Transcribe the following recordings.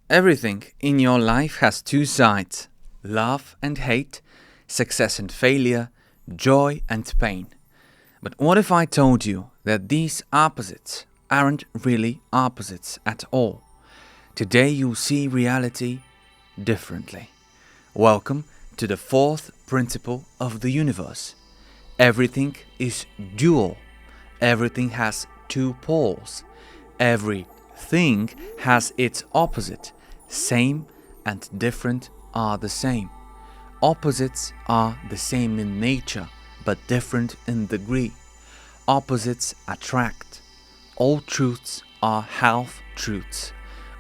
Everything in your life has two sides: love and hate, success and failure, joy and pain. But what if I told you that these opposites aren't really opposites at all? Today you'll see reality differently. Welcome to the fourth principle of the universe. Everything is dual. Everything has two poles. Everything has its opposite. Same and different are the same. Opposites are the same in nature, but different in degree. Opposites attract. All truths are half-truths.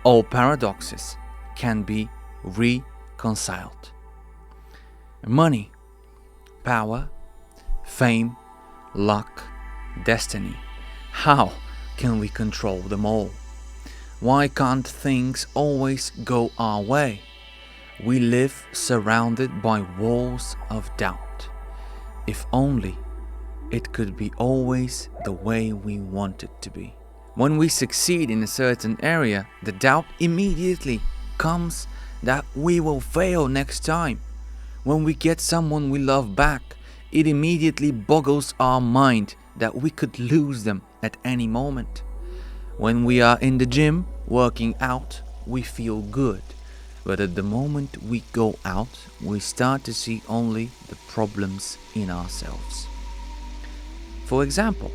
All paradoxes can be reconciled. Money, power, fame, luck, destiny. How can we control them all? Why can't things always go our way? We live surrounded by walls of doubt. If only it could be always the way we want it to be. When we succeed in a certain area, the doubt immediately comes that we will fail next time. When we get someone we love back, it immediately boggles our mind that we could lose them at any moment. When we are in the gym working out, we feel good. But at the moment we go out, we start to see only the problems in ourselves. For example,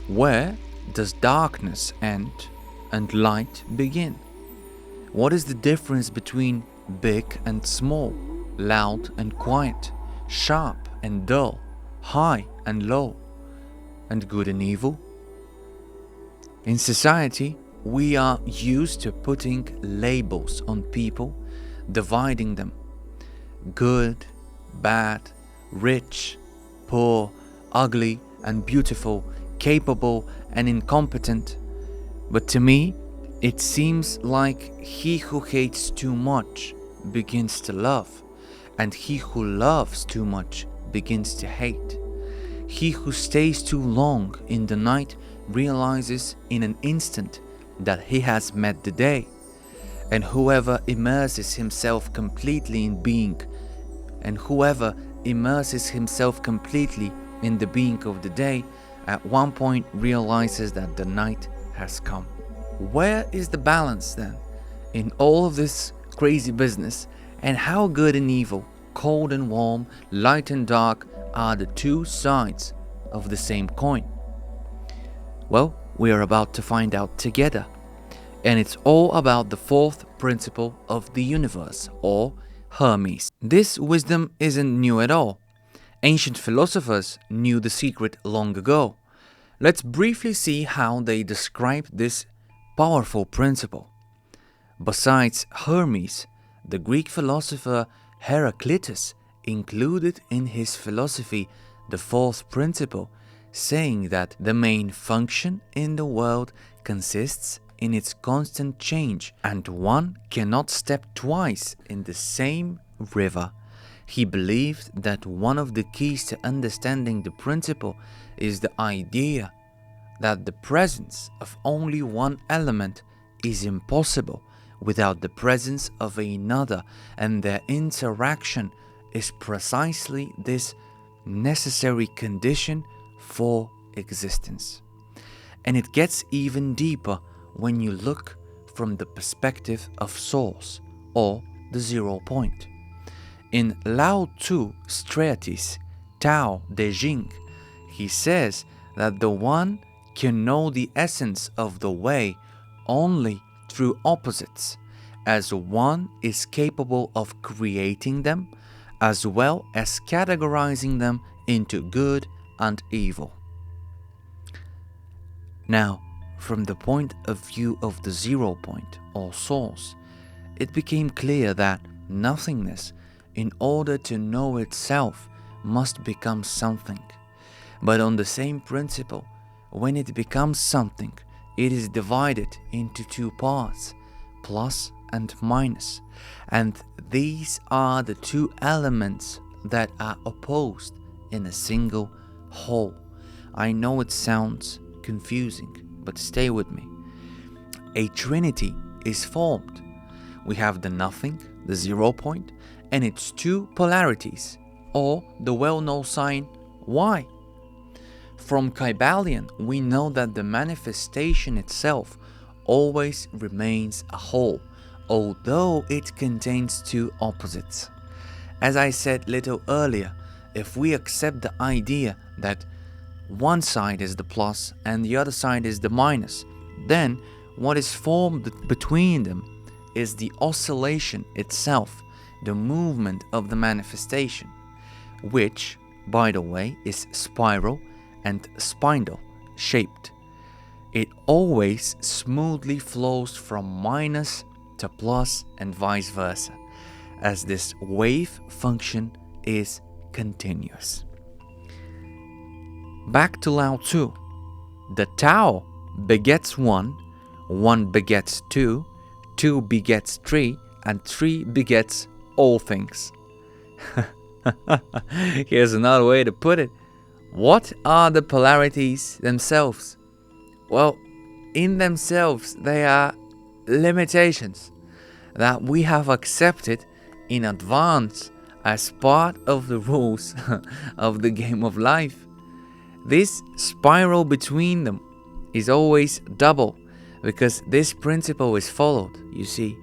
where does darkness end and light begin? What is the difference between big and small, loud and quiet, sharp and dull, high and low, and good and evil? In society, we are used to putting labels on people, dividing them: good, bad, rich, poor, ugly and beautiful, capable and incompetent. But to me, it seems like he who hates too much begins to love, and he who loves too much begins to hate. He who stays too long in the night realizes in an instant that he has met the day, and whoever immerses himself completely in being, and whoever immerses himself completely in the being of the day, at one point realizes that the night has come. Where is the balance then in all of this crazy business, and how good and evil, cold and warm, light and dark are the two sides of the same coin? Well, we are about to find out together. And it's all about the fourth principle of the universe, or Hermes. This wisdom isn't new at all. Ancient philosophers knew the secret long ago. Let's briefly see how they described this powerful principle. Besides Hermes, the Greek philosopher Heraclitus included in his philosophy the fourth principle, saying that the main function in the world consists in its constant change, and one cannot step twice in the same river. He believed that one of the keys to understanding the principle is the idea that the presence of only one element is impossible without the presence of another, and their interaction is precisely this necessary condition for existence. And it gets even deeper when you look from the perspective of source, or the 0 point. In Lao-Tzu's treatise Tao Te Ching, he says that the one can know the essence of the way only through opposites, as one is capable of creating them as well as categorizing them into good and evil. Now, from the point of view of the 0 point, or source, it became clear that nothingness, in order to know itself, must become something. But on the same principle, when it becomes something, it is divided into two parts, plus and minus, and these are the two elements that are opposed in a single whole. I know it sounds confusing, but stay with me. A trinity is formed we have the nothing, the 0 point, and its two polarities, or the well-known sign Y. From Kybalion, we know that the manifestation itself always remains a whole, although it contains two opposites. As I said little earlier, if we accept the idea that one side is the plus and the other side is the minus, then what is formed between them is the oscillation itself, the movement of the manifestation, which, by the way, is spiral and spindle shaped. It always smoothly flows from minus to plus and vice versa, as this wave function is continuous. Back to Lao-Tzu. The Tao begets one, one begets two, two begets three, and three begets all things. Here's another way to put it. What are the polarities themselves? Well, in themselves, they are limitations that we have accepted in advance as part of the rules of the game of life. This spiral between them is always double because this principle is followed, you see.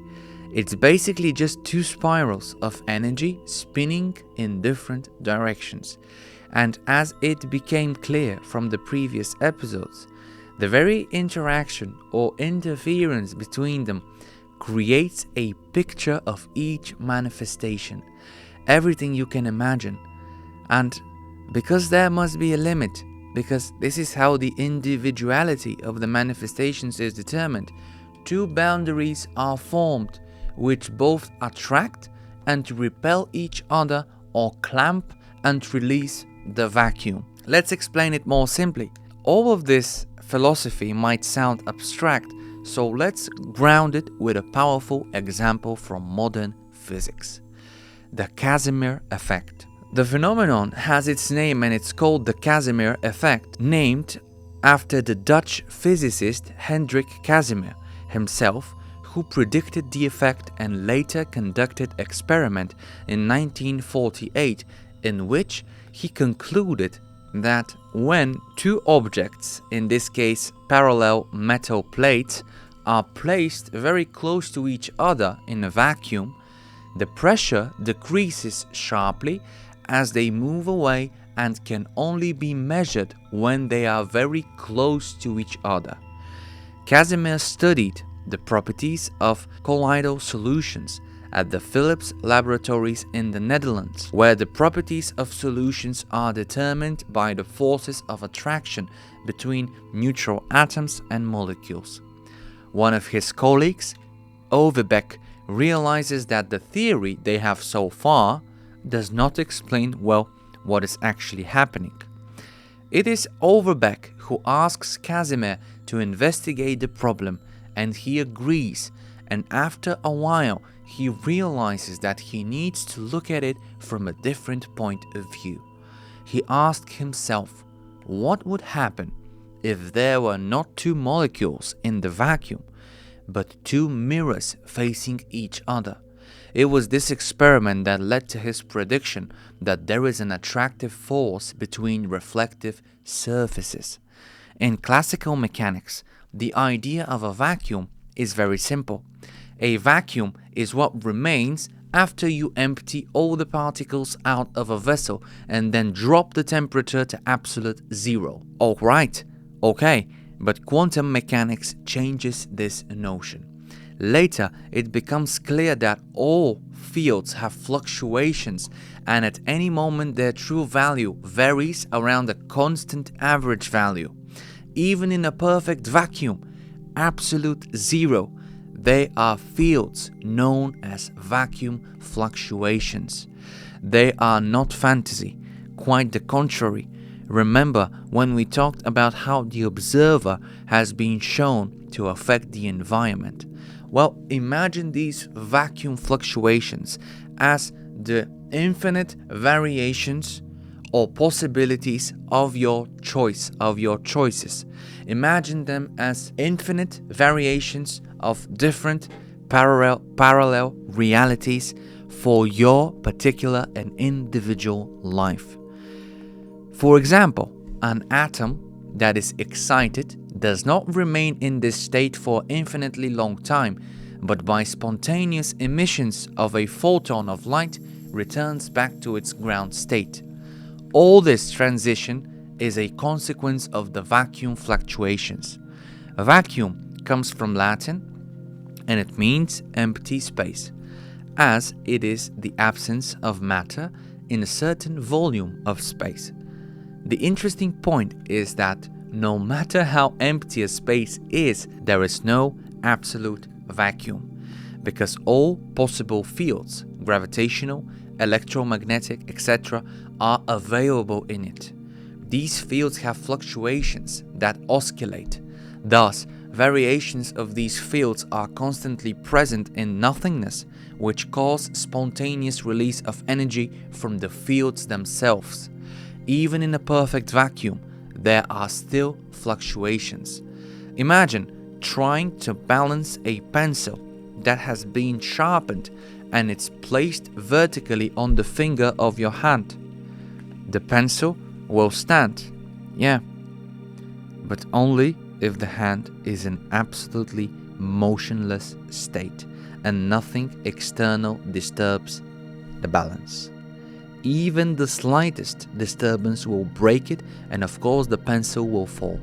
It's basically just two spirals of energy spinning in different directions. And as it became clear from the previous episodes, the very interaction or interference between them creates a picture of each manifestation, everything you can imagine. And because there must be a limit, because this is how the individuality of the manifestations is determined, two boundaries are formed which both attract and repel each other or clamp and release the vacuum. Let's explain it more simply. All of this philosophy might sound abstract, so let's ground it with a powerful example from modern physics. The Casimir effect. The phenomenon has its name and it's called the Casimir effect, named after the Dutch physicist Hendrik Casimir himself, who predicted the effect and later conducted an experiment in 1948 in which he concluded that when two objects, in this case parallel metal plates, are placed very close to each other in a vacuum, the pressure decreases sharply as they move away and can only be measured when they are very close to each other. Casimir studied the properties of colloidal solutions at the Philips laboratories in the Netherlands, where the properties of solutions are determined by the forces of attraction between neutral atoms and molecules. One of his colleagues, Overbeck, realizes that the theory they have so far does not explain well what is actually happening. It is Overbeck who asks Casimir to investigate the problem, and he agrees, and after a while he realizes that he needs to look at it from a different point of view. He asked himself, what would happen if there were not two molecules in the vacuum, but two mirrors facing each other? It was this experiment that led to his prediction that there is an attractive force between reflective surfaces. In classical mechanics, the idea of a vacuum is very simple. A vacuum is what remains after you empty all the particles out of a vessel and then drop the temperature to absolute zero. Alright, okay, but quantum mechanics changes this notion. Later, it becomes clear that all fields have fluctuations and at any moment their true value varies around a constant average value. Even in a perfect vacuum, absolute zero, they are fields known as vacuum fluctuations. They are not fantasy, quite the contrary. Remember when we talked about how the observer has been shown to affect the environment? Well, imagine these vacuum fluctuations as the infinite variations or possibilities of your choice, of your choices. Imagine them as infinite variations of different parallel realities for your particular and individual life. For example, an atom that is excited does not remain in this state for infinitely long time, but by spontaneous emissions of a photon of light returns back to its ground state. All this transition is a consequence of the vacuum fluctuations. A vacuum comes from Latin and it means empty space, as it is the absence of matter in a certain volume of space. The interesting point is that no matter how empty a space is, there is no absolute vacuum, because all possible fields, gravitational, electromagnetic, etc., are available in it. These fields have fluctuations that oscillate. Thus, variations of these fields are constantly present in nothingness, which cause spontaneous release of energy from the fields themselves. Even in a perfect vacuum, there are still fluctuations. Imagine trying to balance a pencil that has been sharpened and it's placed vertically on the finger of your hand. The pencil will stand, yeah, but only if the hand is in absolutely motionless state and nothing external disturbs the balance. Even the slightest disturbance will break it, and of course the pencil will fall.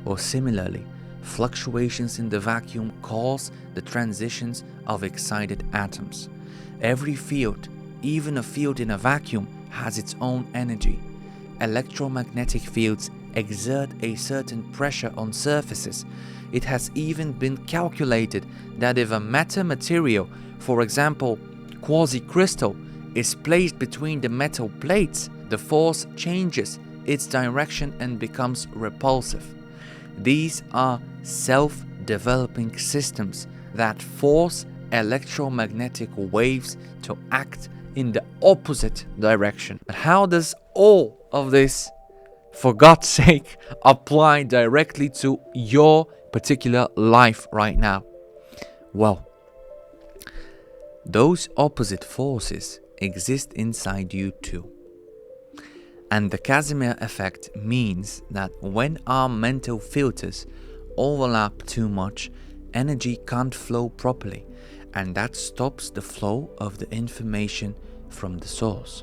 Or similarly, fluctuations in the vacuum cause the transitions of excited atoms. Every field, even a field in a vacuum, has its own energy. Electromagnetic fields exert a certain pressure on surfaces. It has even been calculated that if a matter material, for example quasi-crystal, is placed between the metal plates, the force changes its direction and becomes repulsive. These are self-developing systems that force electromagnetic waves to act in the opposite direction. But how does all of this, for God's sake, apply directly to your particular life right now? Well, those opposite forces exist inside you too. And the Casimir effect means that when our mental filters overlap too much, energy can't flow properly, and that stops the flow of the information from the source.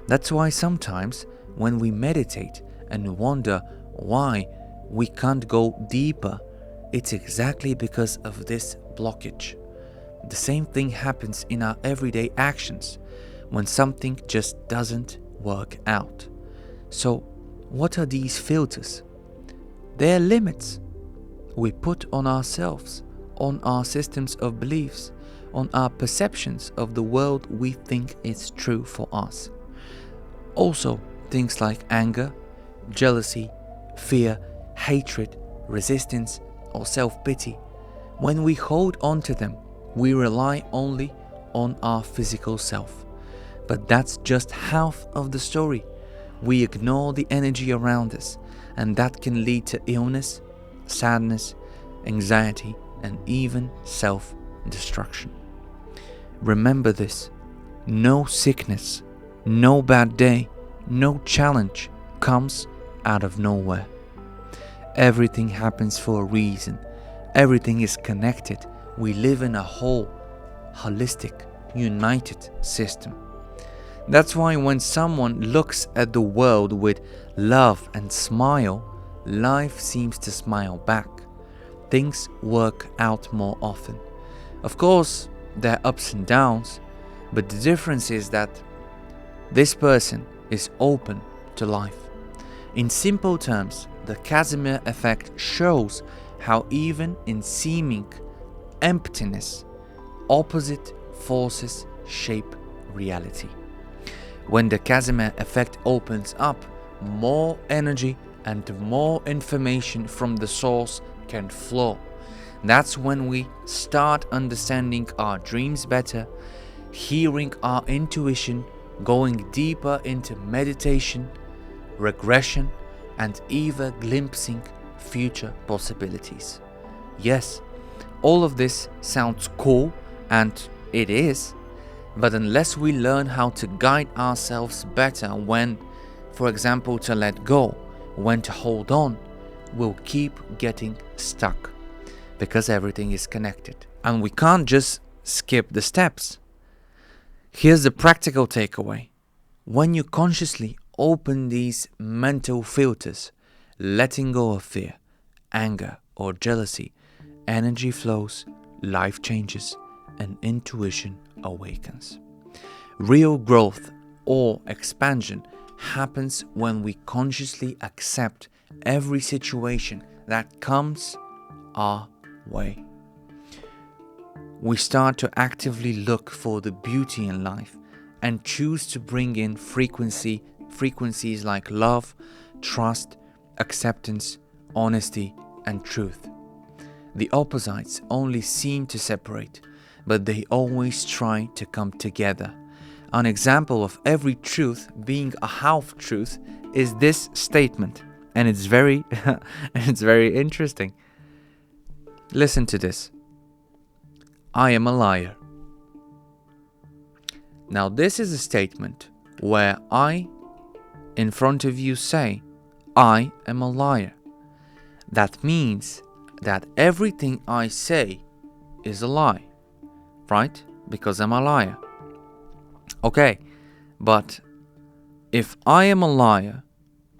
That's why sometimes when we meditate and wonder why we can't go deeper, it's exactly because of this blockage. The same thing happens in our everyday actions when something just doesn't work out. So, what are these filters? They are limits we put on ourselves, on our systems of beliefs, on our perceptions of the world we think is true for us. Also, things like anger, jealousy, fear, hatred, resistance, or self-pity. When we hold on to them, we rely only on our physical self. But that's just half of the story. We ignore the energy around us, and that can lead to illness, sadness, anxiety, and even self-destruction. Remember this: no sickness, no bad day, no challenge comes out of nowhere. Everything happens for a reason. Everything is connected. We live in a whole, holistic, united system. That's why when someone looks at the world with love and smile, life seems to smile back. Things work out more often. Of course, there are ups and downs, but the difference is that this person is open to life. In simple terms, the Casimir effect shows how even in seeming emptiness, opposite forces shape reality. When the Casimir effect opens up, more energy and more information from the source can flow. That's when we start understanding our dreams better, hearing our intuition, going deeper into meditation, regression, and even glimpsing future possibilities. Yes, All of this sounds cool, and it is, but unless we learn how to guide ourselves better when, for example, to let go, when to hold on, we'll keep getting stuck because everything is connected. And we can't just skip the steps. Here's the practical takeaway. When you consciously open these mental filters, letting go of fear, anger, or jealousy, energy flows, life changes, and intuition awakens. Real growth or expansion happens when we consciously accept every situation that comes our way. We start to actively look for the beauty in life and choose to bring in frequencies like love, trust, acceptance, honesty, and truth. The opposites only seem to separate, but they always try to come together. An example of every truth being a half-truth is this statement, and it's very interesting. Listen to this. I am a liar. Now this is a statement where I, in front of you, say, I am a liar. That means that everything I say is a lie, right? Because I'm a liar. Okay, but if I am a liar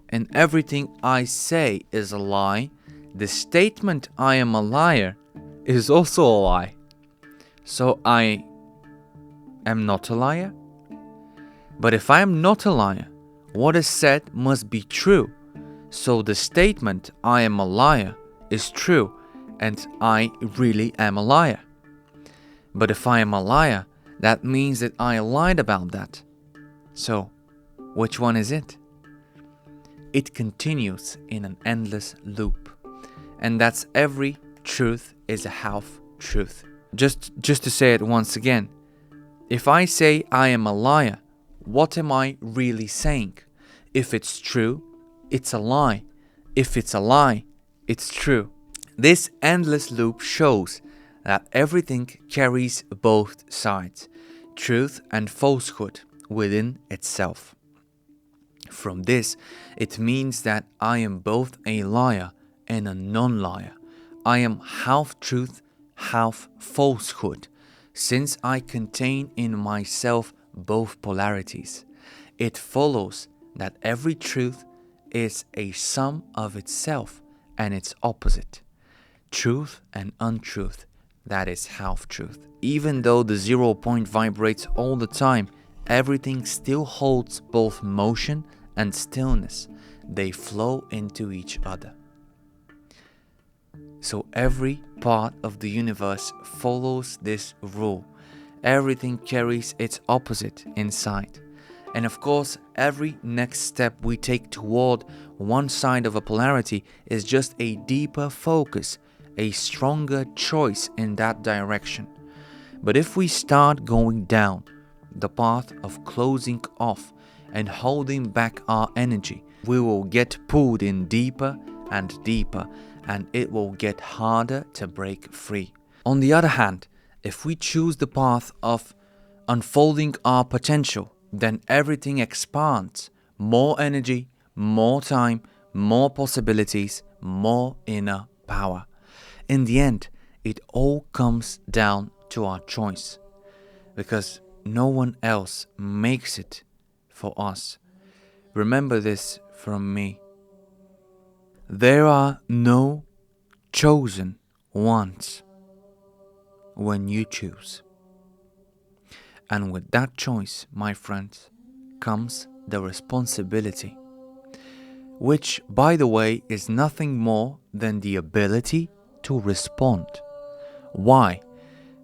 and everything I say is a lie, the statement I am a liar is also a lie. So I am not a liar? But if I am not a liar, what is said must be true. So the statement I am a liar is true, and I really am a liar. But if I am a liar, that means that I lied about that. So, which one is it? It continues in an endless loop. And that's every truth is a half-truth. Just to say it once again, if I say I am a liar, what am I really saying? If it's true, it's a lie. If it's a lie, it's true. This endless loop shows that everything carries both sides, truth and falsehood, within itself. From this, it means that I am both a liar and a non-liar. I am half truth, half falsehood, since I contain in myself both polarities. It follows that every truth is a sum of itself and its opposite. Truth and untruth, that is half-truth. Even though the 0 point vibrates all the time, everything still holds both motion and stillness. They flow into each other. So every part of the universe follows this rule. Everything carries its opposite inside. And of course, every next step we take toward one side of a polarity is just a deeper focus, a stronger choice in that direction. But if we start going down the path of closing off and holding back our energy, we will get pulled in deeper and deeper, and it will get harder to break free. On the other hand, if we choose the path of unfolding our potential, then everything expands. More energy, more time, more possibilities, more inner power. In the end, it all comes down to our choice, because no one else makes it for us. Remember this from me. There are no chosen ones when you choose. And with that choice, my friends, comes the responsibility, which, by the way, is nothing more than the ability to respond. Why?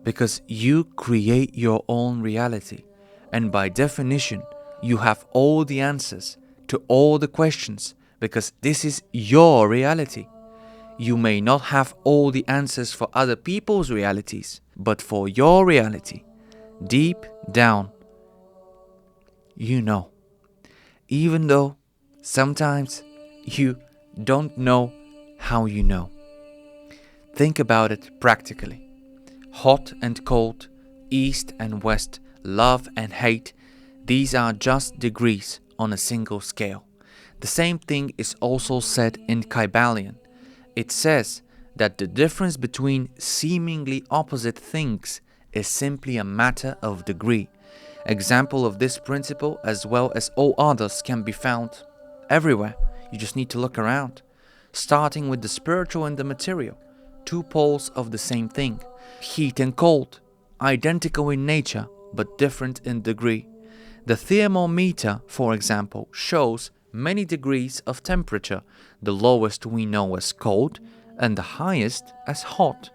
Because you create your own reality, and by definition, you have all the answers to all the questions, because this is your reality. You may not have all the answers for other people's realities, but for your reality, deep down, you know. Even though sometimes you don't know how you know. Think about it practically. hot and cold, east and west, love and hate, these are just degrees on a single scale. The same thing is also said in Kybalion. It says that the difference between seemingly opposite things is simply a matter of degree. Example of this principle, as well as all others, can be found everywhere. You just need to look around. Starting with the spiritual and the material, two poles of the same thing. Heat and cold, identical in nature but different in degree. The thermometer, for example, shows many degrees of temperature, the lowest we know as cold and the highest as hot.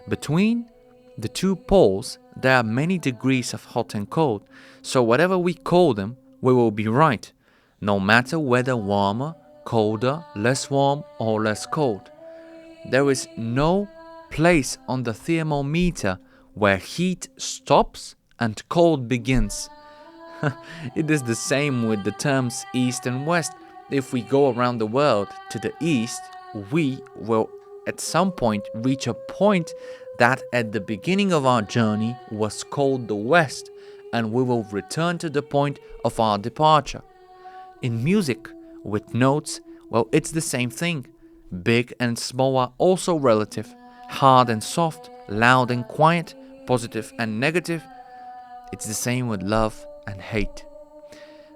Between the two poles, there are many degrees of hot and cold, so whatever we call them, we will be right, no matter whether warmer, colder, less warm or less cold. There is no place on the thermometer where heat stops and cold begins. It is the same with the terms east and west. If we go around the world to the east, we will at some point reach a point that at the beginning of our journey was called the west, and we will return to the point of our departure. In music, with notes, well, it's the same thing. Big and small are also relative. Hard and soft, loud and quiet, positive and negative. It's the same with love and hate.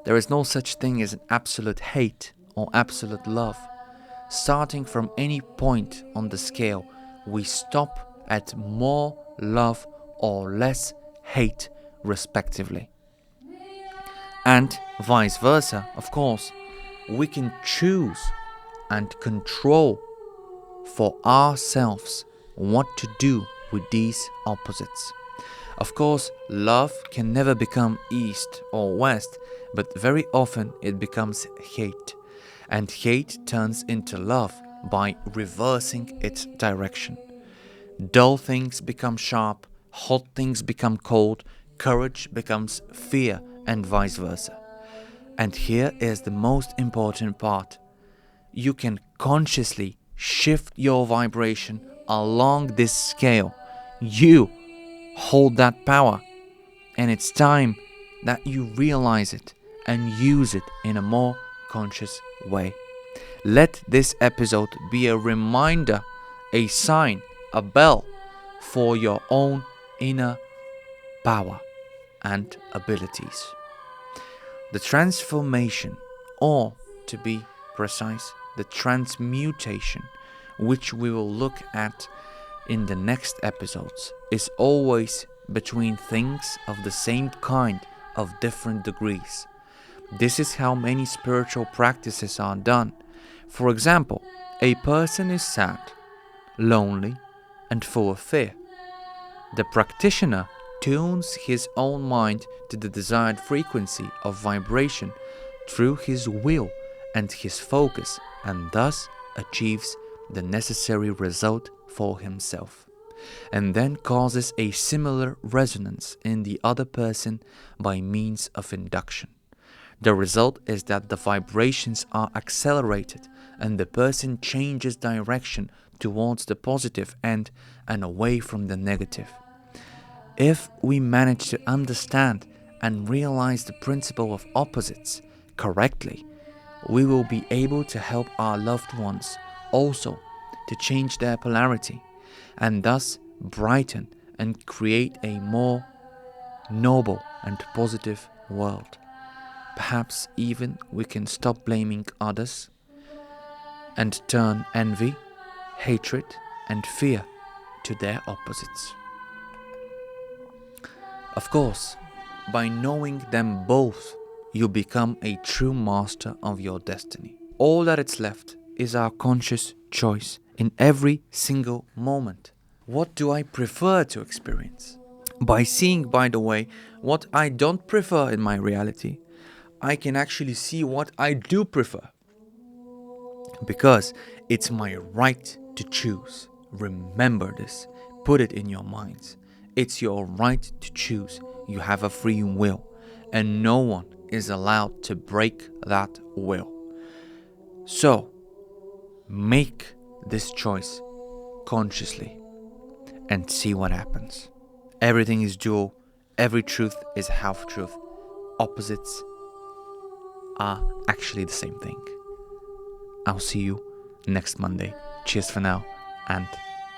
There is no such thing as an absolute hate or absolute love. Starting from any point on the scale, we stop at more love or less hate, respectively. And vice versa, of course. We can choose and control for ourselves what to do with these opposites. Of course, love can never become east or west, but very often it becomes hate. And hate turns into love by reversing its direction. Dull things become sharp, hot things become cold, courage becomes fear, and vice versa. And here is the most important part. You can consciously shift your vibration along this scale. You hold that power, and it's time that you realize it and use it in a more conscious way. Let this episode be a reminder, a sign, a bell for your own inner power and abilities. The transformation, or to be precise, the transmutation, which we will look at in the next episodes, is always between things of the same kind of different degrees. This is how many spiritual practices are done. For example, a person is sad, lonely, and full of fear. The practitioner tunes his own mind to the desired frequency of vibration through his will and his focus, and thus achieves the necessary result for himself, and then causes a similar resonance in the other person by means of induction. The result is that the vibrations are accelerated and the person changes direction towards the positive end and away from the negative. If we manage to understand and realize the principle of opposites correctly, we will be able to help our loved ones also to change their polarity and thus brighten and create a more noble and positive world. Perhaps even we can stop blaming others and turn envy, hatred, and fear to their opposites. Of course, by knowing them both, you become a true master of your destiny. All that is left is our conscious choice in every single moment. What do I prefer to experience? By seeing, by the way, what I don't prefer in my reality, I can actually see what I do prefer. Because it's my right to choose. Remember this. Put it in your minds. It's your right to choose. You have a free will, and no one is allowed to break that will. So, make this choice consciously and see what happens. Everything is dual. Every truth is half truth. Opposites are actually the same thing. I'll see you next Monday. Cheers for now, and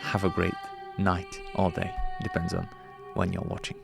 have a great night or day. Depends on when you're watching.